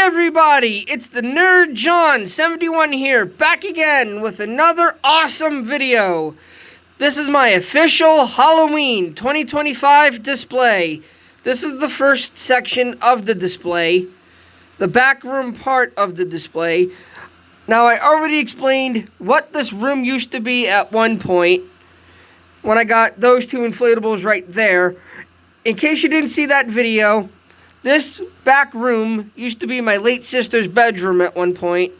everybody, it's the Nerd John 71 here, back again with another awesome video. This is my official Halloween 2025 display. This is the first section of the display, the back room part of the display. Now, I already explained what this room used to be at one point when I got those two inflatables right there. In case you didn't see that video, this back room used to be my late sister's bedroom at one point.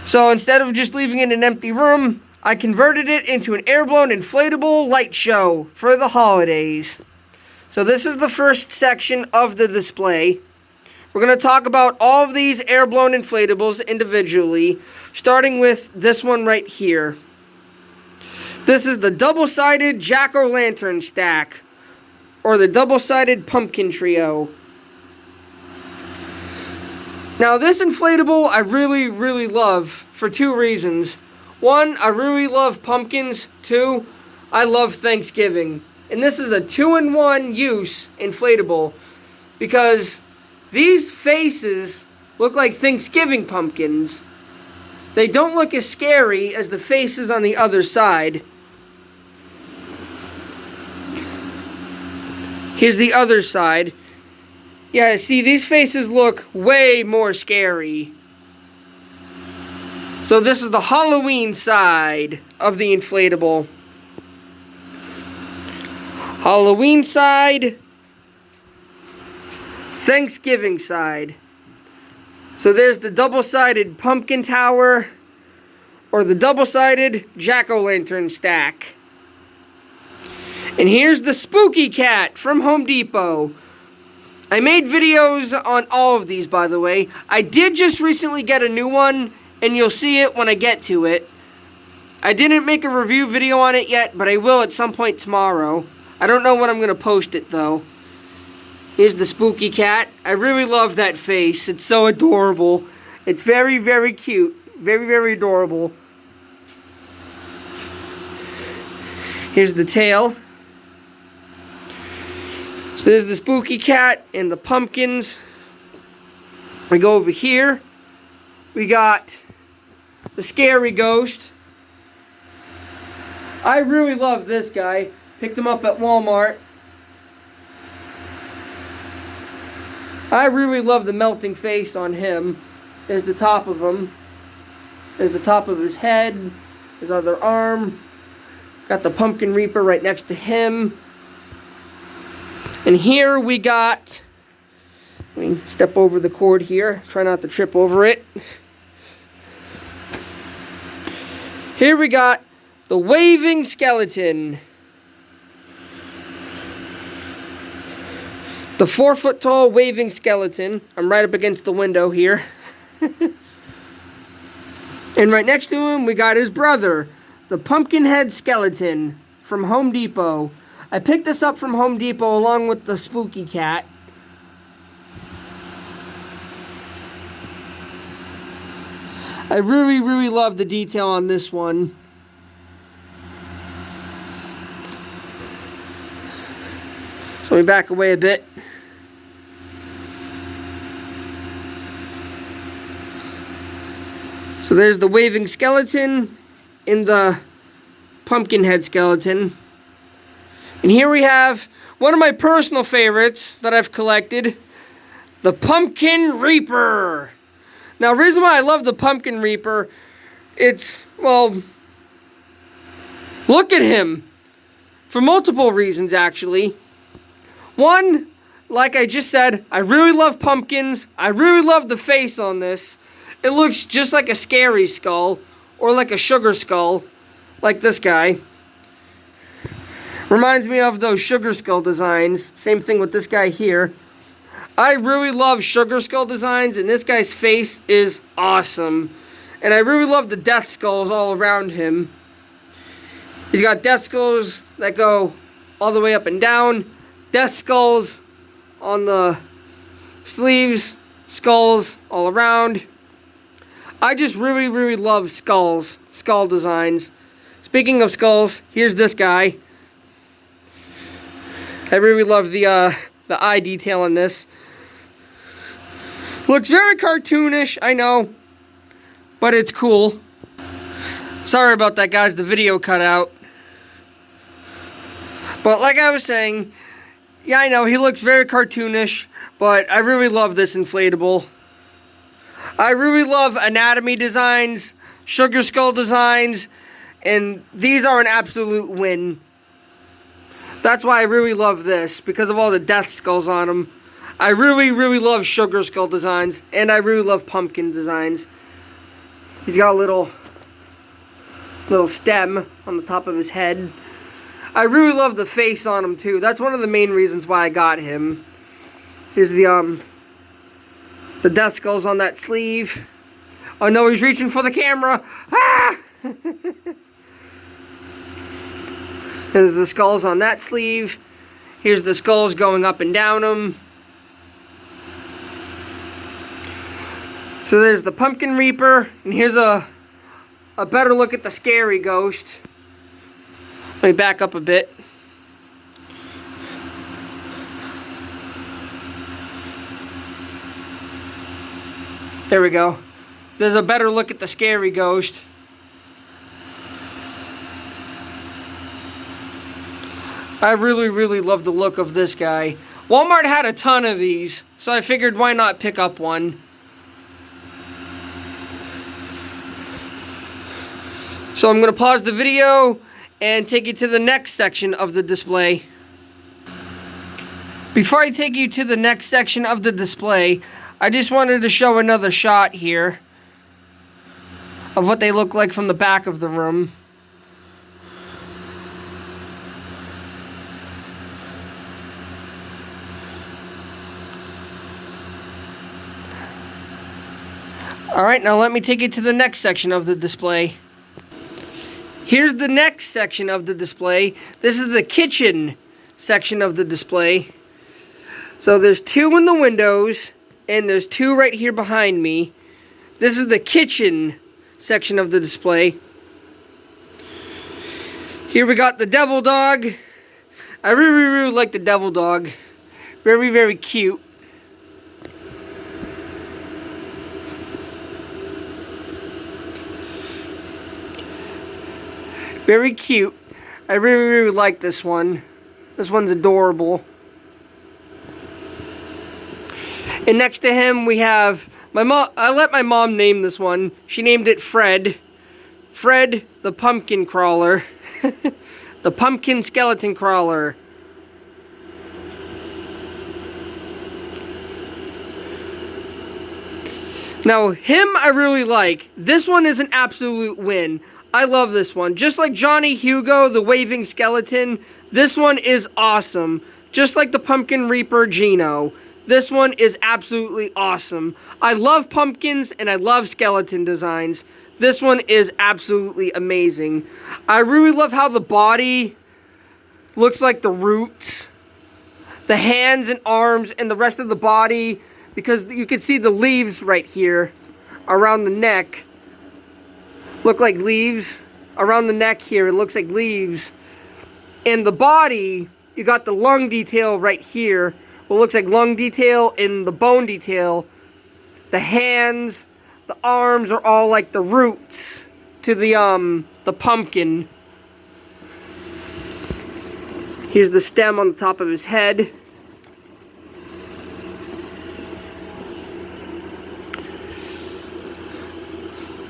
So instead of just leaving it an empty room, I converted it into an air-blown inflatable light show for the holidays. So this is the first section of the display. We're going to talk about all of these air-blown inflatables individually, starting with this one right here. This is the double-sided jack-o'-lantern stack, or the double-sided pumpkin trio. Now, this inflatable I really love for two reasons. One, I really love pumpkins. Two, I love Thanksgiving. And this is a 2-in-1 use inflatable because these faces look like Thanksgiving pumpkins. They don't look as scary as the faces on the other side. Here's the other side. Yeah, see, these faces look way more scary. So this is the Halloween side of the inflatable. Halloween side. Thanksgiving side. So there's the double-sided pumpkin tower, or the double-sided jack-o'-lantern stack. And here's the spooky cat from Home Depot. I made videos on all of these, by the way. I did just recently get a new one, and you'll see it when I get to it. I didn't make a review video on it yet, but I will at some point tomorrow. I don't know when I'm going to post it, though. Here's the spooky cat. I really love that face. It's so adorable. It's very cute. Very adorable. Here's the tail. So there's the spooky cat and the pumpkins. We go over here. We got the scary ghost. I really love this guy. Picked him up at Walmart. I really love the melting face on him. There's the top of him. There's the top of his head. His other arm. Got the pumpkin reaper right next to him. And here we got, let me step over the cord here, try not to trip over it. Here we got the waving skeleton. The 4-foot-tall waving skeleton. I'm right up against the window here. And right next to him, we got his brother, the pumpkin head skeleton from Home Depot. I picked this up from Home Depot along with the spooky cat. I really love the detail on this one. So let me back away a bit. So there's the waving skeleton in the pumpkin head skeleton. And here we have one of my personal favorites that I've collected, the Pumpkin Reaper. Now, the reason why I love the Pumpkin Reaper, it's, well, look at him. For multiple reasons, actually. One, like I just said, I really love pumpkins. I really love the face on this. It looks just like a scary skull, or like a sugar skull, like this guy. Reminds me of those sugar skull designs. Same thing with this guy here. I really love sugar skull designs, and this guy's face is awesome. And I really love the death skulls all around him. He's got death skulls that go all the way up and down. Death skulls on the sleeves. Skulls all around. I just really love skulls. Skull designs. Speaking of skulls, here's this guy. I really love the eye detail on this. Looks very cartoonish, I know, but it's cool. Sorry about that, guys, the video cut out. But like I was saying, yeah, I know, he looks very cartoonish, but I really love this inflatable. I really love anatomy designs, sugar skull designs, and these are an absolute win. That's why I really love this, because of all the death skulls on them. I really, really love sugar skull designs, and I really love pumpkin designs. He's got a little stem on the top of his head. I really love the face on him too. That's one of the main reasons why I got him. Is the death skulls on that sleeve. Oh no, he's reaching for the camera. Ah! There's the skulls on that sleeve. Here's the skulls going up and down them. So there's the Pumpkin Reaper, and here's a better look at the scary ghost. Let me back up a bit. There we go. There's a better look at the scary ghost. I really, really love the look of this guy. Walmart had a ton of these, so I figured why not pick up one. So I'm going to pause the video and take you to the next section of the display. Before I take you to the next section of the display, I just wanted to show another shot here of what they look like from the back of the room. Alright, now let me take you to the next section of the display. Here's the next section of the display. This is the kitchen section of the display. So there's two in the windows, and there's two right here behind me. This is the kitchen section of the display. Here we got the devil dog. I really, really like the devil dog. Very, very cute. Very cute. I really, really like this one. This one's adorable. And next to him we have my mom. I let my mom name this one. She named it Fred. Fred the pumpkin crawler. The pumpkin skeleton crawler. Now him I really like. This one is an absolute win. I love this one. Just like Johnny Hugo, the waving skeleton, this one is awesome. Just like the Pumpkin Reaper Gino, this one is absolutely awesome. I love pumpkins and I love skeleton designs. This one is absolutely amazing. I really love how the body looks like the roots. The hands and arms and the rest of the body, because you can see the leaves right here around the neck. Look like leaves. Around the neck here, it looks like leaves. And the body, you got the lung detail right here. What looks like lung detail and the bone detail. The hands, the arms are all like the roots to the pumpkin. Here's the stem on the top of his head.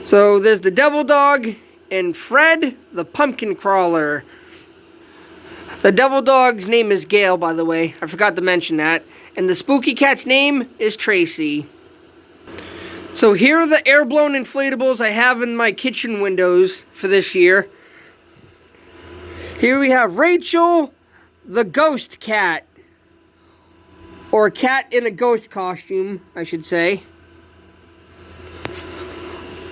So there's the devil dog and Fred the pumpkin crawler. The devil dog's name is Gail, by the way. I forgot to mention that. And the spooky cat's name is Tracy. So here are the air-blown inflatables I have in my kitchen windows for this year. Here we have Rachel the ghost cat. Or a cat in a ghost costume, I should say.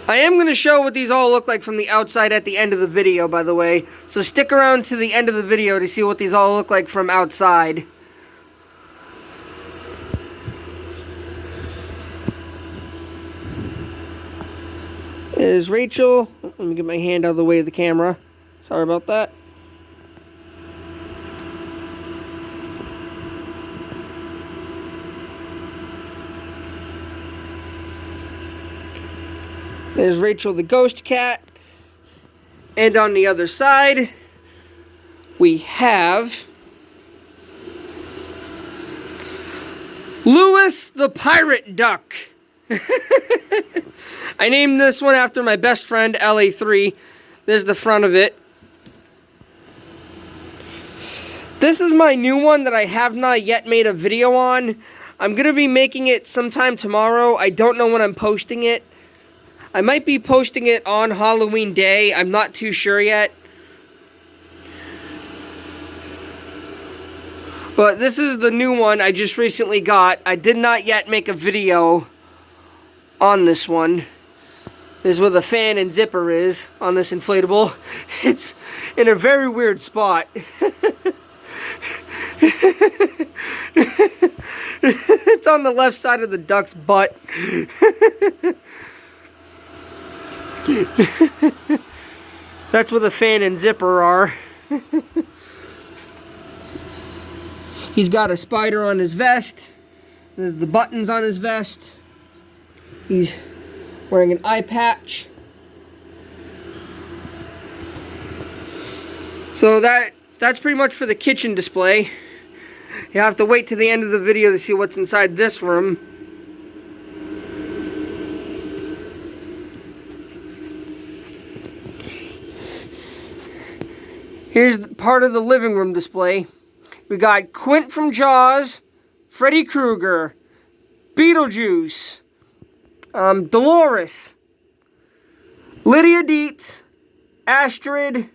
I am going to show what these all look like from the outside at the end of the video, by the way. So stick around to the end of the video to see what these all look like from outside. There's Rachel. Let me get my hand out of the way of the camera. Sorry about that. There's Rachel the ghost cat. And on the other side, we have Lewis the pirate duck. I named this one after my best friend, LA3. There's the front of it. This is my new one that I have not yet made a video on. I'm going to be making it sometime tomorrow. I don't know when I'm posting it. I might be posting it on Halloween Day. I'm not too sure yet. But this is the new one I just recently got. I did not yet make a video on this one. This is where the fan and zipper is on this inflatable. It's in a very weird spot. It's on the left side of the duck's butt. That's where the fan and zipper are. He's got a spider on his vest. There's the buttons on his vest. He's wearing an eye patch. So that's pretty much for the kitchen display. You have to wait to the end of the video to see what's inside this room. Here's part of the living room display. We got Quint from Jaws, Freddy Krueger, Beetlejuice, Dolores, Lydia Dietz, Astrid,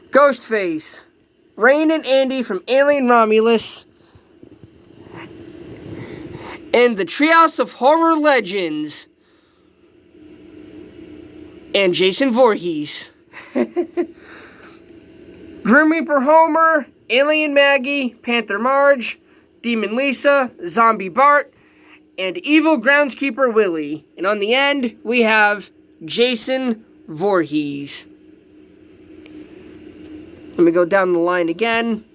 Ghostface, Rain and Andy from Alien Romulus, and the Treehouse of Horror Legends, and Jason Voorhees. Grim Reaper Homer, Alien Maggie, Panther Marge, Demon Lisa, Zombie Bart, and Evil Groundskeeper Willie. And on the end, we have Jason Voorhees. Let me go down the line again.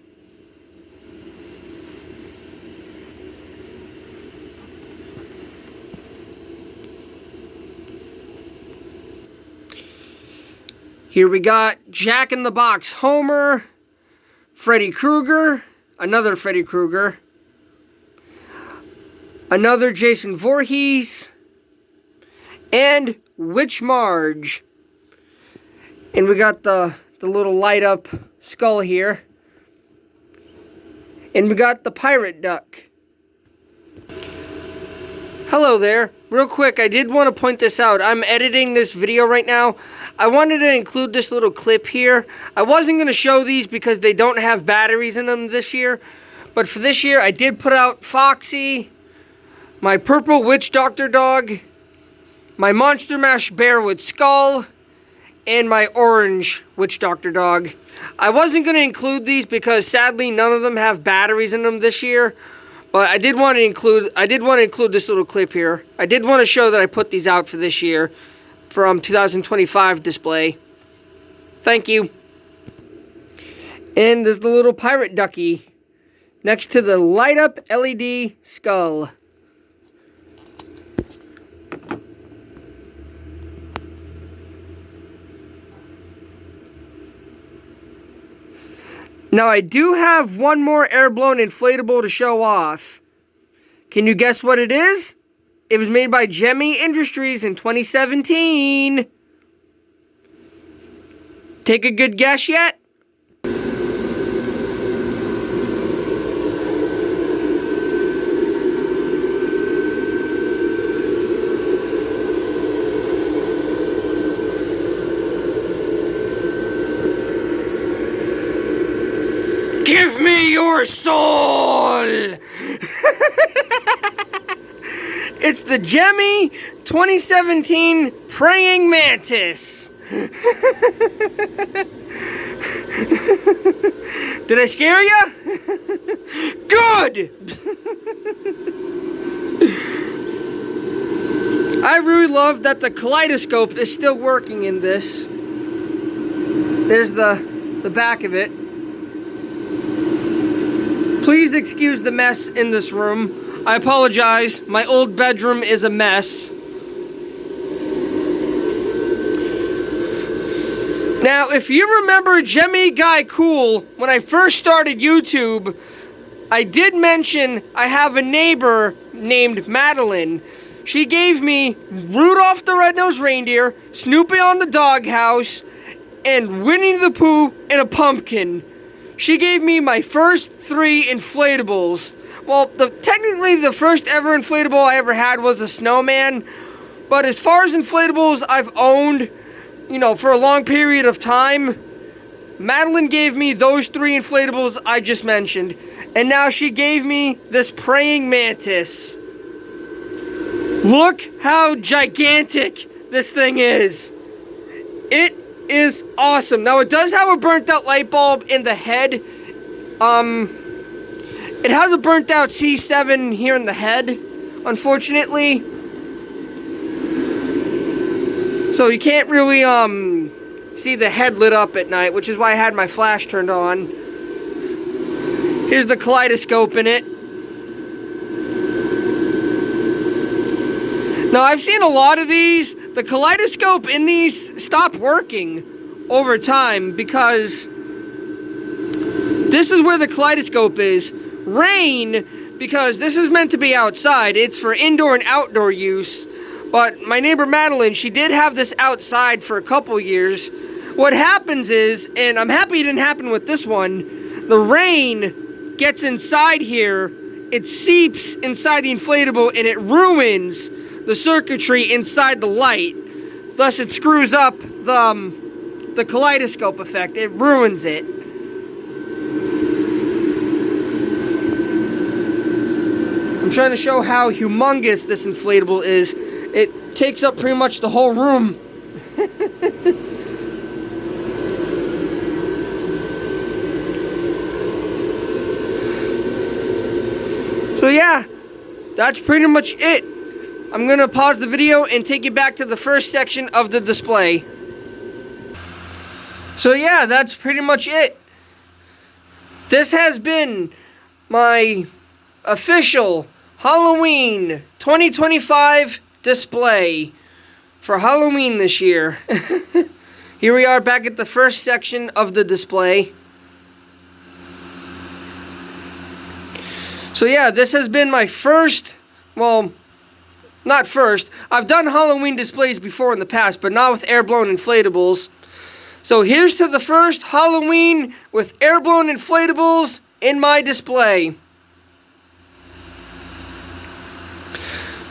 Here we got Jack in the Box Homer, Freddy Krueger, another Freddy Krueger, another Jason Voorhees, and Witch Marge. And we got the little light up skull here. And we got the pirate duck. Hello there. Real quick, I did want to point this out. I'm editing this video right now. I wanted to include this little clip here. I wasn't going to show these because they don't have batteries in them this year. But for this year, I did put out Foxy, my purple witch doctor dog, my Monster Mash bear with skull, and my orange witch doctor dog. I wasn't going to include these because sadly none of them have batteries in them this year. But I did want to include this little clip here. I did want to show that I put these out for this year from 2025 display. Thank you. And there's the little pirate ducky next to the light up LED skull. Now I do have one more air-blown inflatable to show off. Can you guess what it is? It was made by Gemmy Industries in 2017. Take a good guess yet? Give me your soul! It's the Gemmy 2017 Praying Mantis. Did I scare ya? Good! I really love that the kaleidoscope is still working in this. There's the back of it. Please excuse the mess in this room. I apologize. My old bedroom is a mess. Now, if you remember Jemmy Guy Cool, when I first started YouTube, I did mention I have a neighbor named Madeline. She gave me Rudolph the Red-Nosed Reindeer, Snoopy on the Doghouse, and Winnie the Pooh and a pumpkin. She gave me my first 3 inflatables. Well, technically the first ever inflatable I ever had was a snowman, but as far as inflatables I've owned, you know, for a long period of time, Madeline gave me those 3 inflatables I just mentioned. And now she gave me this praying mantis. Look how gigantic this thing is. It is awesome. Now, it does have a burnt out light bulb in the head. It has a burnt out C7 here in the head, unfortunately. So you can't really see the head lit up at night, which is why I had my flash turned on. Here's the kaleidoscope in it. Now, I've seen a lot of these. The kaleidoscope in these stopped working over time because this is where the kaleidoscope is. Rain, because this is meant to be outside. It's for indoor and outdoor use. But my neighbor Madeline, she did have this outside for a couple years. What happens is, and I'm happy it didn't happen with this one, the rain gets inside here, it seeps inside the inflatable, and it ruins the circuitry inside the light. Thus, it screws up the kaleidoscope effect. It ruins it. I'm trying to show how humongous this inflatable is. It takes up pretty much the whole room. So yeah, that's pretty much it. I'm gonna pause the video and take you back to the first section of the display. So yeah, that's pretty much it. This has been my official Halloween 2025 display for Halloween this year. Here we are back at the first section of the display. So yeah, this has been my first, well, not first. I've done Halloween displays before in the past, but not with air-blown inflatables. So here's to the first Halloween with air-blown inflatables in my display.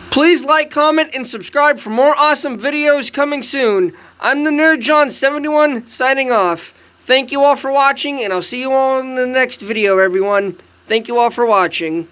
Please like, comment, and subscribe for more awesome videos coming soon. I'm the Nerd John 71 signing off. Thank you all for watching, and I'll see you all in the next video, everyone. Thank you all for watching.